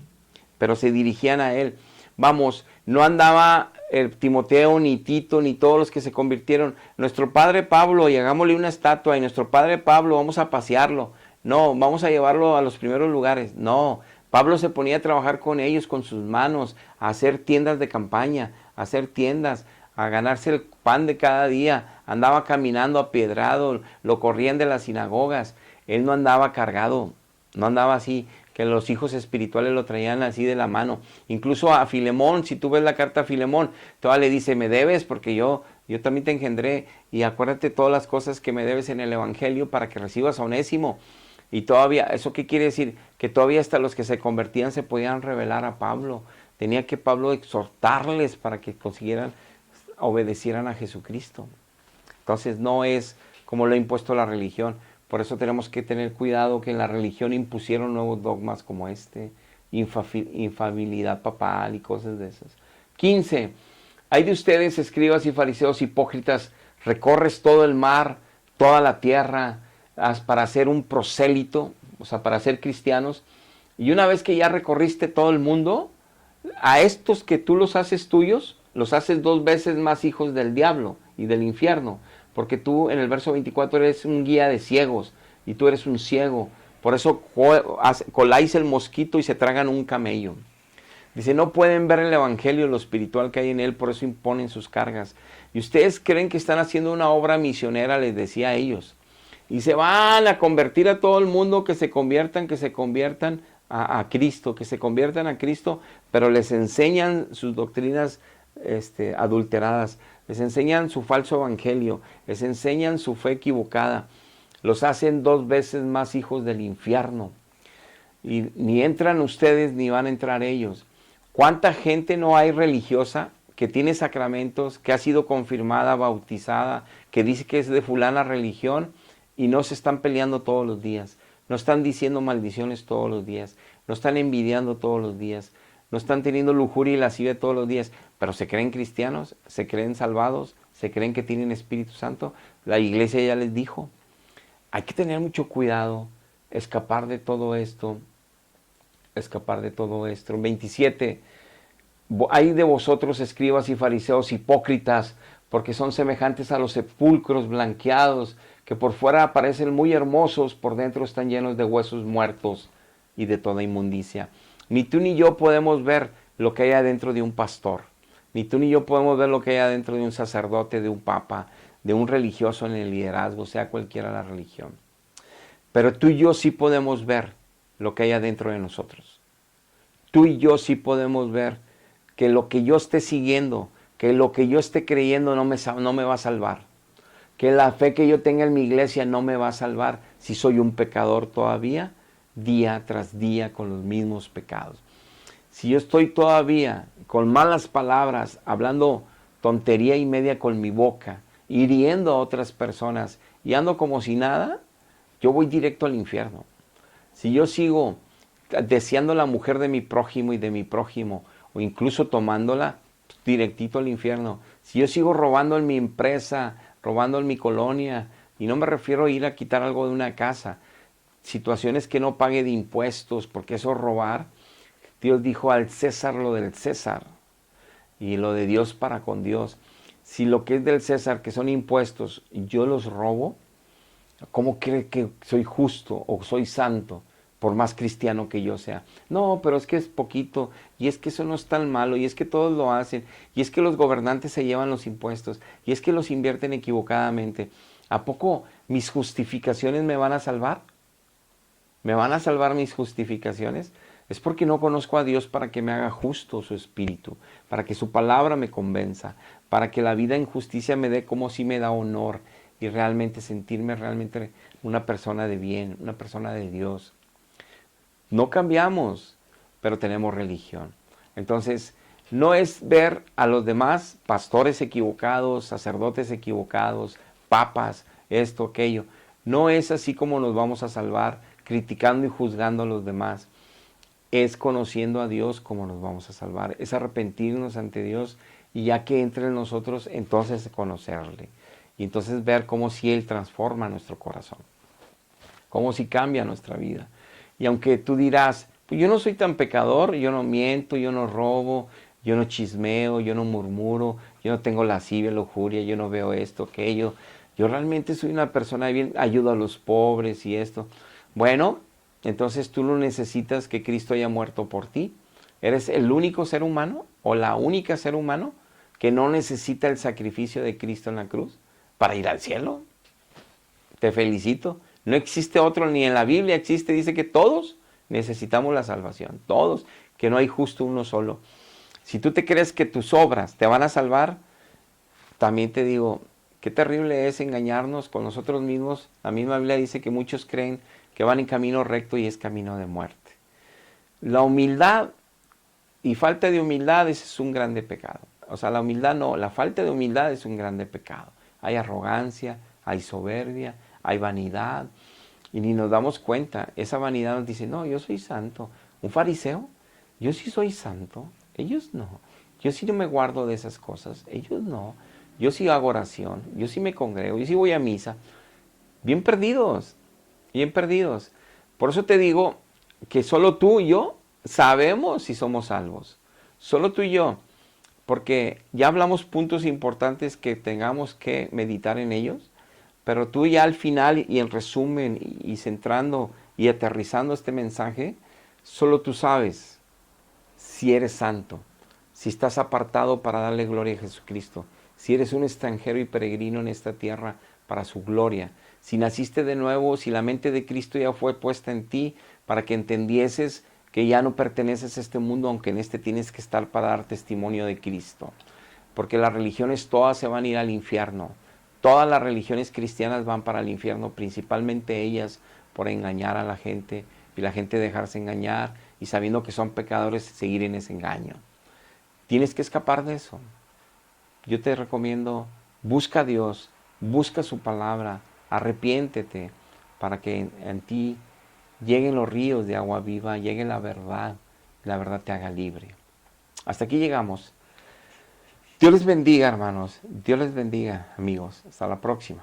pero se dirigían a Él. Vamos, no andaba Timoteo, ni Tito, ni todos los que se convirtieron. Nuestro padre Pablo, y hagámosle una estatua, y nuestro padre Pablo, vamos a pasearlo. No, vamos a llevarlo a los primeros lugares. No, Pablo se ponía a trabajar con ellos, con sus manos, a hacer tiendas de campaña, a hacer tiendas, a ganarse el pan de cada día. Andaba caminando apiedrado, lo corrían de las sinagogas. Él no andaba cargado, no andaba así, que los hijos espirituales lo traían así de la mano. Incluso a Filemón, si tú ves la carta a Filemón, todavía le dice, me debes porque yo también te engendré y acuérdate todas las cosas que me debes en el Evangelio para que recibas a Onésimo. Y todavía, ¿eso qué quiere decir? Que todavía hasta los que se convertían se podían revelar a Pablo. Tenía que Pablo exhortarles para que obedecieran a Jesucristo. Entonces no es como lo ha impuesto la religión. Por eso tenemos que tener cuidado que en la religión impusieron nuevos dogmas como infalibilidad papal y cosas de esas. 15. Hay de ustedes, escribas y fariseos hipócritas, recorres todo el mar, toda la tierra, para ser un prosélito, o sea, para ser cristianos. Y una vez que ya recorriste todo el mundo, a estos que tú los haces tuyos, los haces 2 veces más hijos del diablo y del infierno. Porque tú en el verso 24 eres un guía de ciegos y tú eres un ciego. Por eso coláis el mosquito y se tragan un camello. Dice, no pueden ver el evangelio, lo espiritual que hay en él, por eso imponen sus cargas. Y ustedes creen que están haciendo una obra misionera, les decía a ellos. Y se van a convertir a todo el mundo, que se conviertan a Cristo, que se conviertan a Cristo, pero les enseñan sus doctrinas adulteradas, les enseñan su falso evangelio, les enseñan su fe equivocada, los hacen 2 veces más hijos del infierno. Y ni entran ustedes ni van a entrar ellos. ¿Cuánta gente no hay religiosa que tiene sacramentos, que ha sido confirmada, bautizada, que dice que es de fulana religión y no se están peleando todos los días? No están diciendo maldiciones todos los días, no están envidiando todos los días, no están teniendo lujuria y lascivia todos los días, pero se creen cristianos, se creen salvados, se creen que tienen Espíritu Santo. La iglesia ya les dijo, hay que tener mucho cuidado, escapar de todo esto. 27. Hay de vosotros, escribas y fariseos hipócritas, porque son semejantes a los sepulcros blanqueados, que por fuera parecen muy hermosos, por dentro están llenos de huesos muertos y de toda inmundicia. Ni tú ni yo podemos ver lo que hay adentro de un pastor, ni tú ni yo podemos ver lo que hay adentro de un sacerdote, de un papa, de un religioso en el liderazgo, sea cualquiera la religión. Pero tú y yo sí podemos ver lo que hay adentro de nosotros. Tú y yo sí podemos ver que lo que yo esté siguiendo, que lo que yo esté creyendo no me va a salvar. Que la fe que yo tenga en mi iglesia no me va a salvar si soy un pecador todavía, día tras día con los mismos pecados. Si yo estoy todavía con malas palabras, hablando tontería y media con mi boca, hiriendo a otras personas y ando como si nada, yo voy directo al infierno. Si yo sigo deseando la mujer de mi prójimo y de mi prójimo, o incluso tomándola, directito al infierno. Si yo sigo robando en mi empresa, robando en mi colonia, y no me refiero a ir a quitar algo de una casa, situaciones que no pague de impuestos, porque eso es robar. Dios dijo al César lo del César, y lo de Dios para con Dios. Si lo que es del César, que son impuestos, yo los robo, ¿cómo cree que soy justo o soy santo? Por más cristiano que yo sea. No, pero es que es poquito, y es que eso no es tan malo, y es que todos lo hacen, y es que los gobernantes se llevan los impuestos, y es que los invierten equivocadamente. ¿A poco mis justificaciones me van a salvar? ¿Me van a salvar mis justificaciones? Es porque no conozco a Dios para que me haga justo su espíritu, para que su palabra me convenza, para que la vida en justicia me dé como si me da honor, y realmente sentirme realmente una persona de bien, una persona de Dios. No cambiamos, pero tenemos religión. Entonces, no es ver a los demás pastores equivocados, sacerdotes equivocados, papas, esto, aquello. No es así como nos vamos a salvar, criticando y juzgando a los demás. Es conociendo a Dios como nos vamos a salvar. Es arrepentirnos ante Dios y ya que entre en nosotros, entonces conocerle. Y entonces ver cómo si Él transforma nuestro corazón. Cómo si cambia nuestra vida. Y aunque tú dirás, pues yo no soy tan pecador, yo no miento, yo no robo, yo no chismeo, yo no murmuro, yo no tengo lascivia, lujuria, yo no veo esto, aquello. Yo realmente soy una persona de bien, ayudo a los pobres y esto. Bueno, entonces tú no necesitas que Cristo haya muerto por ti. ¿Eres el único ser humano o la única ser humano que no necesita el sacrificio de Cristo en la cruz para ir al cielo? Te felicito. No existe otro, ni en la Biblia existe, dice que todos necesitamos la salvación, todos, que no hay justo uno solo. Si tú te crees que tus obras te van a salvar, también te digo, qué terrible es engañarnos con nosotros mismos. La misma Biblia dice que muchos creen que van en camino recto y es camino de muerte. La humildad y falta de humildad es un grande pecado. O sea, la humildad no, la falta de humildad es un grande pecado. Hay arrogancia, hay soberbia, hay vanidad, y ni nos damos cuenta. Esa vanidad nos dice, no, yo soy santo. Un fariseo, yo sí soy santo, ellos no. Yo sí no me guardo de esas cosas, ellos no. Yo sí hago oración, yo sí me congrego, yo sí voy a misa. Bien perdidos, bien perdidos. Por eso te digo que solo tú y yo sabemos si somos salvos. Solo tú y yo. Porque ya hablamos puntos importantes que tengamos que meditar en ellos. Pero tú ya al final y en resumen y centrando y aterrizando este mensaje, solo tú sabes si eres santo, si estás apartado para darle gloria a Jesucristo, si eres un extranjero y peregrino en esta tierra para su gloria, si naciste de nuevo, si la mente de Cristo ya fue puesta en ti para que entendieses que ya no perteneces a este mundo, aunque en este tienes que estar para dar testimonio de Cristo. Porque las religiones todas se van a ir al infierno. Todas las religiones cristianas van para el infierno, principalmente ellas por engañar a la gente y la gente dejarse engañar y sabiendo que son pecadores seguir en ese engaño. Tienes que escapar de eso. Yo te recomiendo, busca a Dios, busca su palabra, arrepiéntete para que en ti lleguen los ríos de agua viva, llegue la verdad te haga libre. Hasta aquí llegamos. Dios les bendiga, hermanos. Dios les bendiga, amigos. Hasta la próxima.